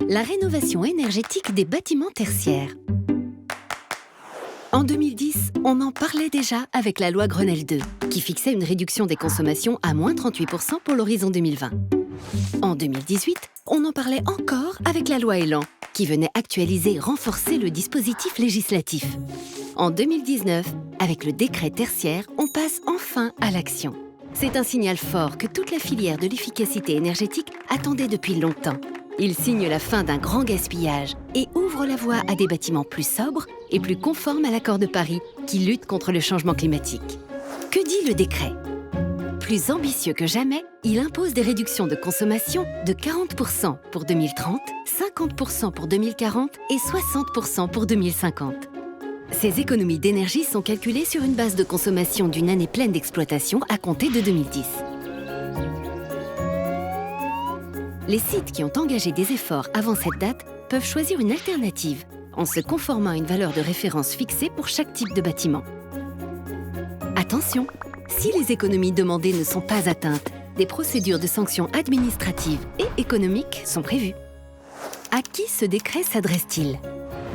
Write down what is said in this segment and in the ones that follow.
la rénovation énergétique des bâtiments tertiaires. En 2010, on en parlait déjà avec la loi Grenelle II, qui fixait une réduction des consommations à moins 38% pour l'horizon 2020. En 2018, on en parlait encore avec la loi Elan, qui venait actualiser et renforcer le dispositif législatif. En 2019, avec le décret tertiaire, on passe enfin à l'action. C'est un signal fort que toute la filière de l'efficacité énergétique attendait depuis longtemps. Il signe la fin d'un grand gaspillage et ouvre la voie à des bâtiments plus sobres et plus conformes à l'accord de Paris qui lutte contre le changement climatique. Que dit le décret ? Plus ambitieux que jamais, il impose des réductions de consommation de 40% pour 2030, 50% pour 2040 et 60% pour 2050. Ces économies d'énergie sont calculées sur une base de consommation d'une année pleine d'exploitation à compter de 2010. Les sites qui ont engagé des efforts avant cette date peuvent choisir une alternative en se conformant à une valeur de référence fixée pour chaque type de bâtiment. Attention, si les économies demandées ne sont pas atteintes, des procédures de sanctions administratives et économiques sont prévues. À qui ce décret s'adresse-t-il ?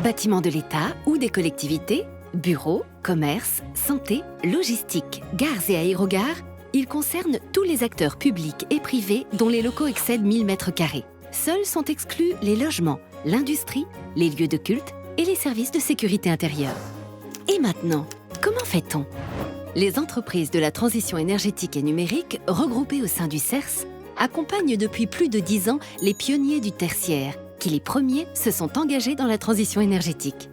Bâtiments de l'État ou des collectivités, bureaux, commerces, santé, logistique, gares et aérogares, il concerne tous les acteurs publics et privés dont les locaux excèdent 1000 m². Seuls sont exclus les logements, l'industrie, les lieux de culte et les services de sécurité intérieure. Et maintenant, comment fait-on ? Les entreprises de la transition énergétique et numérique, regroupées au sein du CERS, accompagnent depuis plus de 10 ans les pionniers du tertiaire, qui les premiers se sont engagés dans la transition énergétique.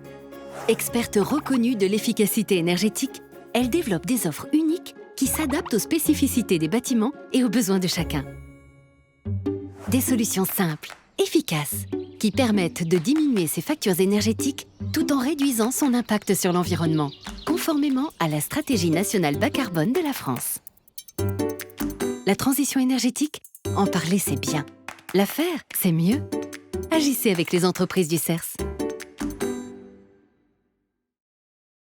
Expertes reconnues de l'efficacité énergétique, elles développent des offres uniques qui s'adaptent aux spécificités des bâtiments et aux besoins de chacun. Des solutions simples, efficaces, qui permettent de diminuer ses factures énergétiques tout en réduisant son impact sur l'environnement, conformément à la stratégie nationale bas carbone de la France. La transition énergétique, en parler c'est bien. La faire, c'est mieux. Agissez avec les entreprises du CERS.